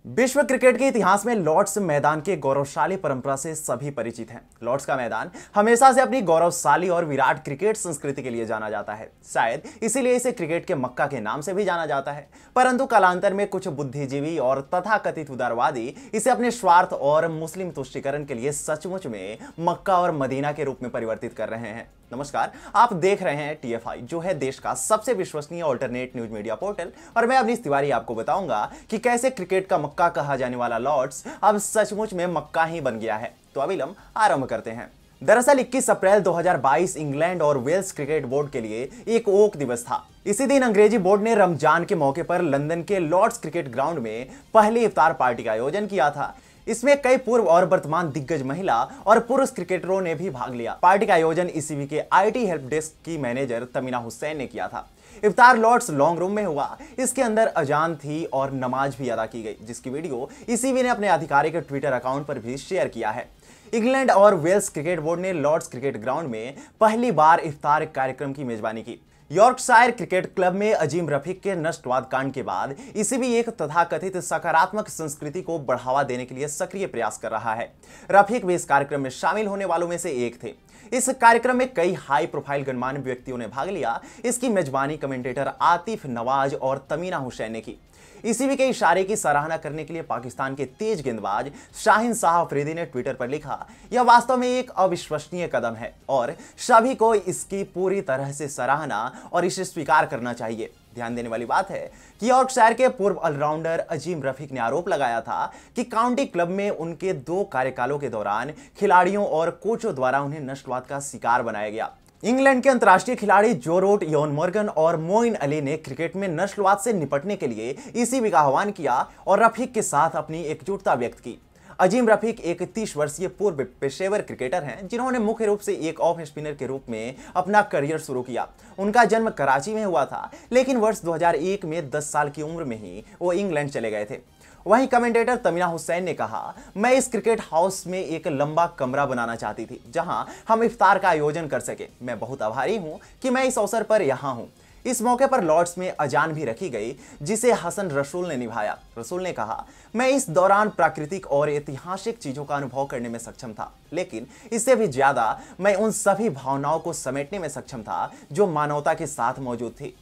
विश्व क्रिकेट के इतिहास में लॉर्ड्स मैदान के गौरवशाली परंपरा से सभी परिचित हैं। लॉर्ड्स का मैदान हमेशा से अपनी गौरवशाली और विराट क्रिकेट संस्कृति के लिए जाना जाता है। शायद इसीलिए इसे क्रिकेट के मक्का के नाम से भी जाना जाता है। परंतु कालांतर में कुछ बुद्धिजीवी और तथाकथित उदारवादी इसे अपने स्वार्थ और मुस्लिम तुष्टीकरण के लिए सचमुच में मक्का और मदीना के रूप में परिवर्तित कर रहे हैं। नमस्कार, आप देख रहे हैं टीएफआई, जो है देश का सबसे विश्वसनीय अल्टरनेट न्यूज मीडिया पोर्टल। और मैं अवनीश तिवारी आपको बताऊंगा कि कैसे क्रिकेट का मक्का कहा जाने वाला लॉर्ड्स अब सचमुच में मक्का ही बन गया है। तो अभी हम आरंभ करते हैं। दरअसल 21 अप्रैल 2022 इंग्लैंड और वेल्स क्रिकेट बोर्ड के लिए एक ओक दिवस था। इसी दिन अंग्रेजी बोर्ड ने रमजान के मौके पर लंदन के लॉर्ड्स क्रिकेट ग्राउंड में पहली इफ्तार पार्टी का आयोजन किया था। इसमें कई पूर्व और वर्तमान दिग्गज महिला और पुरुष क्रिकेटरों ने भी भाग लिया। पार्टी का आयोजन ईसीबी के आईटी हेल्प डेस्क की मैनेजर तमीना हुसैन ने किया था। इफ्तार लॉर्ड्स लॉन्ग रूम में हुआ। इसके अंदर अजान थी और नमाज भी अदा की गई, जिसकी वीडियो ईसीबी ने अपने आधिकारिक ट्विटर अकाउंट पर भी शेयर किया है। इंग्लैंड और वेल्स क्रिकेट बोर्ड ने लॉर्ड्स क्रिकेट ग्राउंड में पहली बार इफ्तार कार्यक्रम की मेजबानी की। यॉर्कशायर क्रिकेट क्लब में अजीम रफीक के नष्टवाद कांड के बाद इसीबी एक तथाकथित सकारात्मक संस्कृति को बढ़ावा देने के लिए सक्रिय प्रयास कर रहा है। रफीक भी इस कार्यक्रम में शामिल होने वालों में से एक थे। इस कार्यक्रम में कई हाई प्रोफाइल गणमान्य व्यक्तियों ने भाग लिया। इसकी मेजबानी कमेंटेटर आतिफ नवाज और तमीना हुसैन ने की। ईसीबी के इशारे की सराहना करने के लिए पाकिस्तान के तेज गेंदबाज शाहिन शाह अफरीदी ने ट्विटर पर लिखा, यह वास्तव में एक अविश्वसनीय कदम है और सभी को इसकी पूरी तरह से सराहना और इसे स्वीकार करना चाहिए। ध्यान देने वाली बात है कि यॉर्कशायर के पूर्व ऑलराउंडर अजीम रफीक ने आरोप लगाया था कि काउंटी क्लब में उनके 2 कार्यकालों के दौरान खिलाड़ियों और कोचों द्वारा उन्हें नस्लवाद का शिकार बनाया गया। इंग्लैंड के अंतर्राष्ट्रीय खिलाड़ी जो रूट, योन मोर्गन और मोइन अली ने क्रिकेट में नस्लवाद से निपटने के लिए ईसीबी का आह्वान किया और रफीक के साथ अपनी एकजुटता व्यक्त की। अजीम रफीक एक 30 वर्षीय पूर्व पेशेवर क्रिकेटर हैं, जिन्होंने मुख्य रूप से एक ऑफ स्पिनर के रूप में अपना करियर शुरू किया। उनका जन्म कराची में हुआ था, लेकिन वर्ष 2001 में 10 साल की उम्र में ही वो इंग्लैंड चले गए थे। वहीं कमेंटेटर तमीना हुसैन ने कहा, मैं इस क्रिकेट हाउस में एक लंबा कमरा बनाना चाहती थी जहां हम इफ्तार का आयोजन कर सके। मैं बहुत आभारी हूं कि मैं इस अवसर पर यहां हूं। इस मौके पर लॉर्ड्स में अजान भी रखी गई, जिसे हसन रसूल ने निभाया। रसूल ने कहा, मैं इस दौरान प्राकृतिक और ऐतिहासिक चीजों का अनुभव करने में सक्षम था, लेकिन इससे भी ज्यादा मैं उन सभी भावनाओं को समेटने में सक्षम था जो मानवता के साथ मौजूद थी।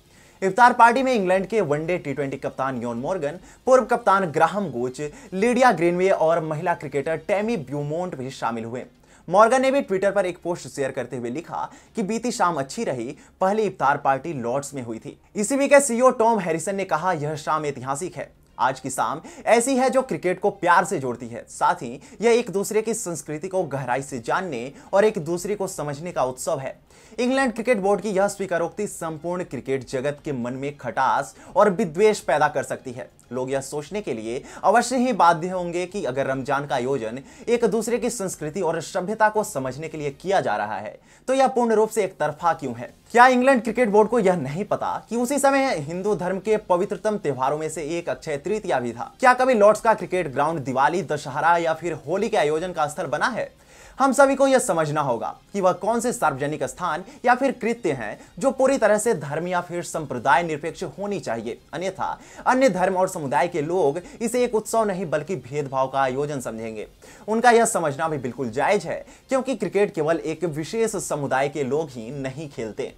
इफ्तार पार्टी में इंग्लैंड के वनडे टी20 कप्तान योन मोर्गन, पूर्व कप्तान ग्राहम गुच, लिडिया ग्रीनवे और महिला क्रिकेटर टैमी ब्यूमोंट भी शामिल हुए। मॉर्गन ने भी ट्विटर पर एक पोस्ट शेयर करते हुए लिखा कि बीती शाम अच्छी रही। पहली इफ्तार पार्टी लॉर्ड्स में हुई थी। ईसीबी के सीईओ टॉम हैरिसन ने कहा, यह शाम ऐतिहासिक है। आज की शाम ऐसी है जो क्रिकेट को प्यार से जोड़ती है। साथ ही यह एक दूसरे की संस्कृति को गहराई से जानने और एक दूसरे को समझने का उत्सव है। इंग्लैंड क्रिकेट बोर्ड की यह स्वीकारोक्ति संपूर्ण क्रिकेट जगत के मन में खटास और विद्वेष पैदा कर सकती है। लोग यह सोचने के लिए अवश्य ही बाध्य होंगे कि अगर रमजान का आयोजन एक दूसरे की संस्कृति और सभ्यता को समझने के लिए किया जा रहा है, तो यह पूर्ण रूप से एक तरफा क्यों है? क्या इंग्लैंड क्रिकेट बोर्ड को यह नहीं पता कि उसी समय हिंदू धर्म के पवित्रतम त्योहारों में से एक अक्षय तृतीया भी था? क्या कभी लॉर्ड्स का क्रिकेट ग्राउंड दिवाली, दशहरा या फिर होली के आयोजन का स्थल बना है? हम सभी को यह समझना होगा कि वह कौन से सार्वजनिक स्थान या फिर कृत्य हैं जो पूरी तरह से धर्म या फिर संप्रदाय निरपेक्ष होनी चाहिए। अन्यथा अन्य धर्म और समुदाय के लोग इसे एक उत्सव नहीं बल्कि भेदभाव का आयोजन समझेंगे। उनका यह समझना भी बिल्कुल जायज है, क्योंकि क्रिकेट केवल एक विशेष समुदाय के लोग ही नहीं खेलते।